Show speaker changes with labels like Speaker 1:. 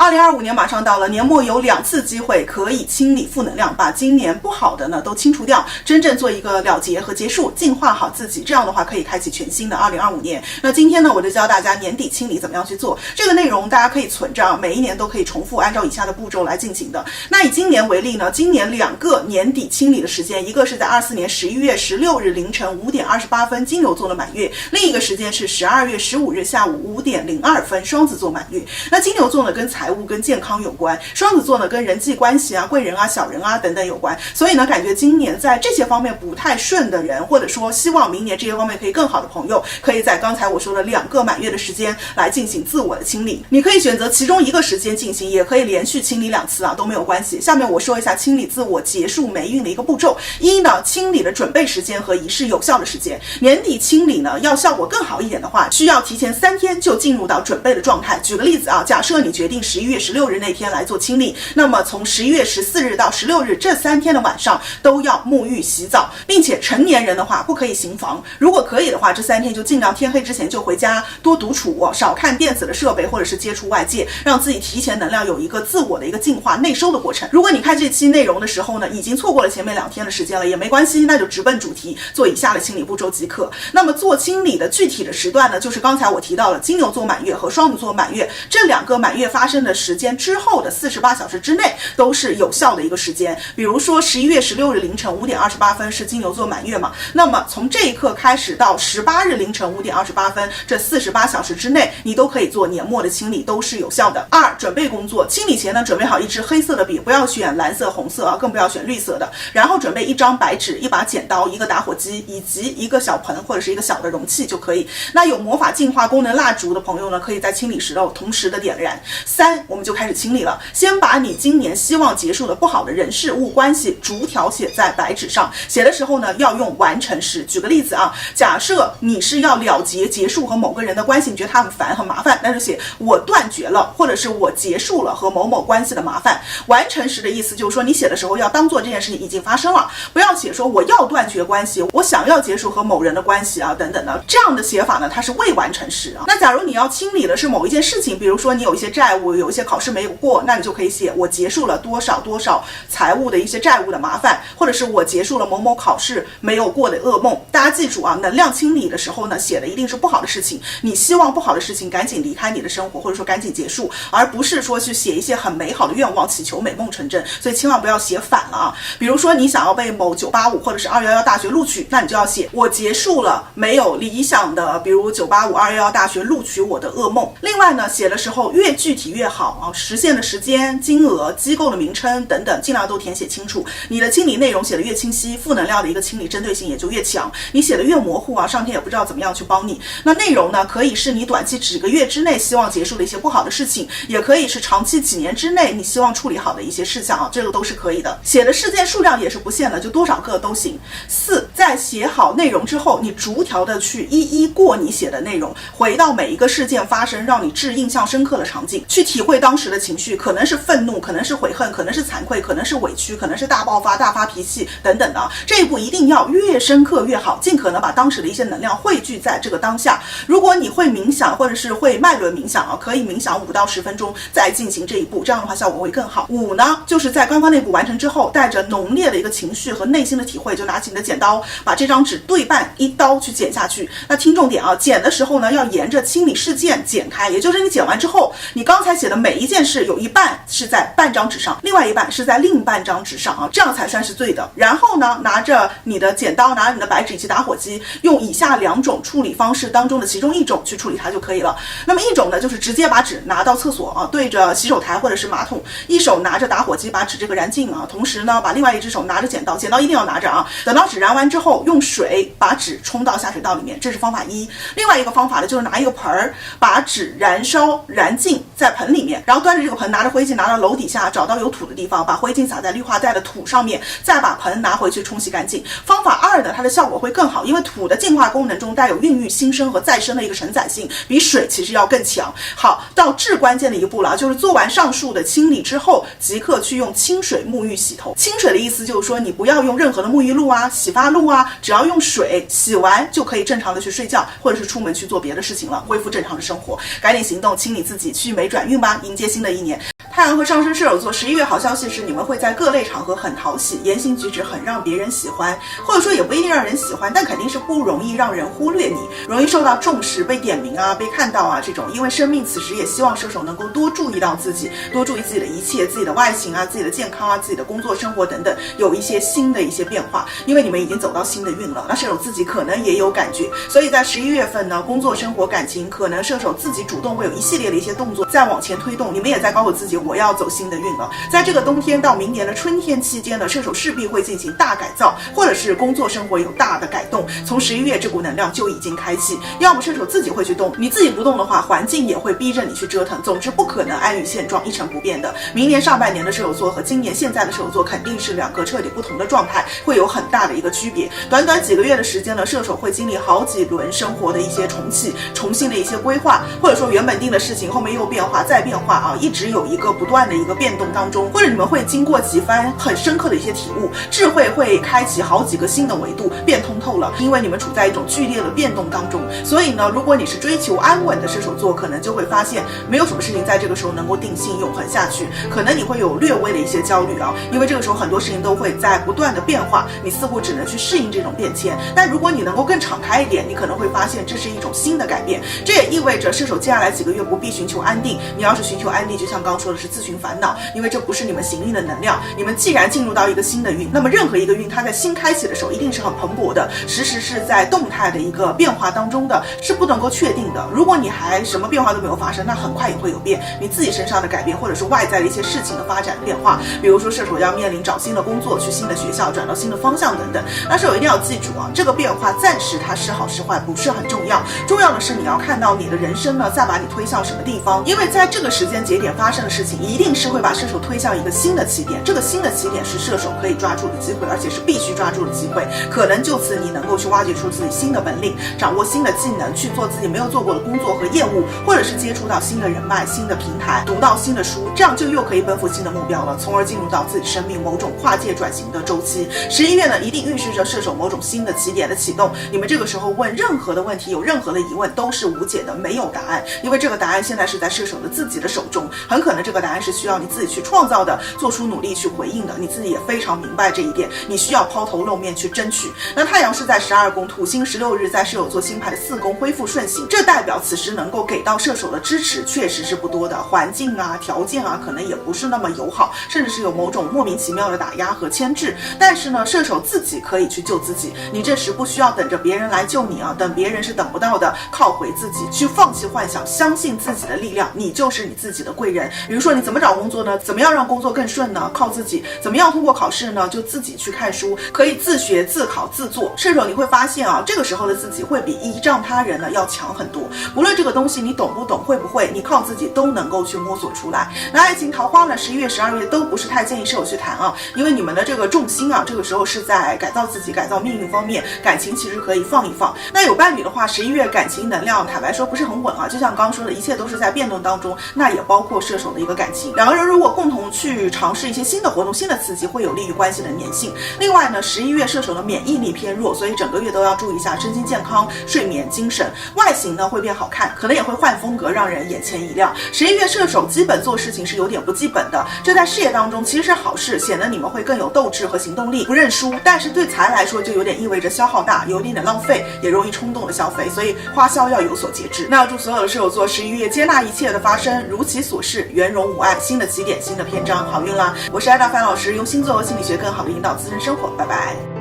Speaker 1: 2025年马上到了，年末有2次机会可以清理负能量，把今年不好的呢都清除掉，真正做一个了结和结束，净化好自己，这样的话可以开启全新的2025年。那今天呢，我就教大家年底清理怎么样去做。这个内容大家可以存着，每一年都可以重复按照以下的步骤来进行的。那以今年为例呢，今年2个年底清理的时间，一个是在24年11月16日凌晨5点28分金牛座的满月，另一个时间是12月15日下午5点02分双子座满月。那金牛座呢跟财务跟健康有关，双子座呢跟人际关系啊、贵人啊、小人啊等等有关，所以呢感觉今年在这些方面不太顺的人，或者说希望明年这些方面可以更好的朋友，可以在刚才我说的2个满月的时间来进行自我的清理。你可以选择其中一个时间进行，也可以连续清理2次啊，都没有关系。下面我说一下清理自我结束霉运的一个步骤。一呢，清理的准备时间和仪式有效的时间。年底清理呢要效果更好一点的话，需要提前3天就进入到准备的状态。举个例子啊，假设你决定11月16日那天来做清理，那么从11月14日到16日这3天的晚上都要沐浴洗澡，并且成年人的话不可以行房，如果可以的话，这3天就尽量天黑之前就回家，多独处，少看电子的设备或者是接触外界，让自己提前能量有一个自我的一个净化内收的过程。如果你看这期内容的时候呢，已经错过了前面2天的时间了，也没关系，那就直奔主题，做以下的清理步骤即可。那么做清理的具体的时段呢，就是刚才我提到了金牛座满月和双子座满月这2个满月发生的时间之后的48小时之内都是有效的一个时间。比如说11月16日凌晨5点28分是金牛座满月嘛，那么从这一刻开始到18日凌晨5点28分这48小时之内，你都可以做年末的清理，都是有效的。2、准备工作，清理前呢准备好一支黑色的笔，不要选蓝色、红色啊，更不要选绿色的。然后准备1张白纸、1把剪刀、1个打火机以及一个小盆或者是一个小的容器就可以。那有魔法净化功能蜡烛的朋友呢，可以在清理时同时的点燃。3，我们就开始清理了。先把你今年希望结束的不好的人事物关系逐条写在白纸上，写的时候呢要用完成时。举个例子啊，假设你是要了结束和某个人的关系，你觉得他很烦很麻烦，那就写我断绝了，或者是我结束了和某某关系的麻烦。完成时的意思就是说，你写的时候要当做这件事情已经发生了，不要写说我要断绝关系，我想要结束和某人的关系啊等等的，这样的写法呢它是未完成时啊。那假如你要清理的是某一件事情，比如说你有一些债务，有一些考试没有过，那你就可以写我结束了多少多少财务的一些债务的麻烦，或者是我结束了某某考试没有过的噩梦。大家记住啊，能量清理的时候呢，写的一定是不好的事情，你希望不好的事情赶紧离开你的生活，或者说赶紧结束，而不是说去写一些很美好的愿望，祈求美梦成真。所以千万不要写反了啊。比如说你想要被某985或者是211大学录取，那你就要写我结束了没有理想的比如985、211大学录取我的噩梦。另外呢，写的时候越具体越好啊，实现的时间、金额、机构的名称等等尽量都填写清楚。你的清理内容写的越清晰，负能量的一个清理针对性也就越强。你写的越模糊啊，上天也不知道怎么样去帮你。那内容呢，可以是你短期几个月之内希望结束的一些不好的事情，也可以是长期几年之内你希望处理好的一些事项啊，这个都是可以的。写的事件数量也是不限的，就多少个都行。4，在写好内容之后，你逐条的去一一过你写的内容，回到每一个事件发生让你致印象深刻的场景，去体会当时的情绪，可能是愤怒，可能是悔恨，可能是惭愧，可能是委屈，可能是大爆发、大发脾气等等的。这一步一定要越深刻越好，尽可能把当时的一些能量汇聚在这个当下。如果你会冥想或者是会脉轮冥想啊，可以冥想5到10分钟再进行这一步，这样的话效果会更好。5呢，就是在刚刚那步完成之后，带着浓烈的一个情绪和内心的体会，就拿起你的剪刀，把这张纸对半一刀去剪下去。那听重点啊，剪的时候呢，要沿着清理事件剪开，也就是你剪完之后，你刚才写的每一件事有一半是在半张纸上，另外一半是在另半张纸上啊，这样才算是对的。然后呢，拿着你的剪刀，拿着你的白纸以及打火机，用以下2种处理方式当中的其中一种去处理它就可以了。那么一种呢，就是直接把纸拿到厕所啊，对着洗手台或者是马桶，一手拿着打火机把纸这个燃尽啊，同时呢，把另外一只手拿着剪刀，剪刀一定要拿着啊。等到纸燃完之后，用水把纸冲到下水道里面，这是方法1。另外一个方法呢，就是拿一个盆儿，把纸燃烧燃尽在盆里面，然后端着这个盆，拿着灰烬，拿到楼底下找到有土的地方，把灰烬撒在绿化带的土上面，再把盆拿回去冲洗干净。方法2呢，它的效果会更好，因为土的净化功能中带有孕育新生和再生的一个承载性，比水其实要更强。好，到至关键的一步了，就是做完上述的清理之后，即刻去用清水沐浴洗头。清水的意思就是说，你不要用任何的沐浴露啊、洗发露啊，只要用水洗完就可以正常的去睡觉，或者是出门去做别的事情了，恢复正常的生活。赶紧行动，清理自己，去美转运吧，迎接新的一年。太阳和上升射手座11月好消息是你们会在各类场合很讨喜，言行举止很让别人喜欢，或者说也不一定让人喜欢，但肯定是不容易让人忽略你，容易受到重视，被点名啊，被看到啊这种。因为生命此时也希望射手能够多注意到自己，多注意自己的一切，自己的外形啊，自己的健康啊，自己的工作生活等等，有一些新的一些变化，因为你们已经走到新的运了，那射手自己可能也有感觉，所以在11月份呢，工作生活感情可能射手自己主动会有一系列的一些动作再往前推动，你们也在告诉自己我要走新的运了。在这个冬天到明年的春天期间呢，射手势必会进行大改造，或者是工作生活有大的改动，从11月这股能量就已经开启，要么射手自己会去动，你自己不动的话，环境也会逼着你去折腾，总之不可能安于现状一成不变的。明年上半年的射手座和今年现在的射手座肯定是两个彻底不同的状态，会有很大的一个区别。短短几个月的时间呢，射手会经历好几轮生活的一些重启，重新的一些规划，或者说原本定的事情后面又变化再变化啊，一直有一个不断的一个变动当中，或者你们会经过几番很深刻的一些体悟，智慧会开启好几个新的维度，变通透了，因为你们处在一种剧烈的变动当中。所以呢，如果你是追求安稳的射手座，可能就会发现没有什么事情在这个时候能够定性永恒下去，可能你会有略微的一些焦虑啊，因为这个时候很多事情都会在不断的变化，你似乎只能去适应这种变迁。但如果你能够更敞开一点，你可能会发现这是一种新的改变。这也意味着射手接下来几个月不必寻求安定，你要是寻求安定，就像刚说的是自寻烦恼，因为这不是你们行运的能量。你们既然进入到一个新的运，那么任何一个运它在新开启的时候一定是很蓬勃的，时时是在动态的一个变化当中的，是不能够确定的。如果你还什么变化都没有发生，那很快也会有变，你自己身上的改变，或者是外在的一些事情的发展变化，比如说射手要面临找新的工作，去新的学校，转到新的方向等等。但是我一定要记住啊，这个变化暂时它是好是坏不是很重要，重要的是你要看到你的人生呢再把你推向什么地方，因为在这个时间节点发生的事情一定是会把射手推向一个新的起点，这个新的起点是射手可以抓住的机会，而且是必须抓住的机会，可能就此你能够去挖掘出自己新的本领，掌握新的技能，去做自己没有做过的工作和业务，或者是接触到新的人脉、新的平台，读到新的书，这样就又可以奔赴新的目标了，从而进入到自己生命某种跨界转型的周期。11月呢，一定预示着射手某种新的起点的启动，你们这个时候问任何的问题，有任何的疑问都是无解的，没有答案，因为这个答案现在是在射手的自己的手中，很可能这个答案是需要你自己去创造的，做出努力去回应的，你自己也非常明白这一点，你需要抛头露面去争取。那太阳是在12宫，土星16日在射手座星盘的4宫恢复顺行，这代表此时能够给到射手的支持确实是不多的，环境啊条件啊可能也不是那么友好，甚至是有某种莫名其妙的打压和牵制，但是呢，射手自己可以去救自己，你这时不需要等着别人来救你啊，等别人是等不到的，靠回自己，去放弃幻想，相信自己的力量，你就是你自己的贵人。比如说你怎么找工作呢？怎么样让工作更顺呢？靠自己。怎么样通过考试呢？就自己去看书，可以自学自考自做。射手你会发现啊，这个时候的自己会比依仗他人呢要强很多，无论这个东西你懂不懂会不会，你靠自己都能够去摸索出来。那爱情桃花呢，11月12月都不是太建议射手去谈啊，因为你们的这个重心啊，这个时候是在改造自己、改造命运方面，感情其实可以放一放。那有伴侣的话，11月感情能量坦白说不是很稳啊，就像刚刚说的，一切都是在变动当中，那也包括射手的一个感情。两个人如果共同去尝试一些新的活动、新的刺激，会有利于关系的粘性。另外呢，11月射手的免疫力偏弱，所以整个月都要注意一下身心健康、睡眠、精神。外形呢会变好看，可能也会换风格，让人眼前一亮。11月射手基本做事情是有点不基本的，这在事业当中其实是好事，显得你们会更有斗志和行动力，不认输。但是对财来说就有点意味着消耗大，有一点点浪费，也容易冲动的消费，所以花销要有所节制。那要祝所有的射手座11月接纳一切的发生，如其所是，圆融无碍，新的起点，新的篇章，好运啦！我是艾大凡老师，用星座和心理学更好的引导自身生活，拜拜。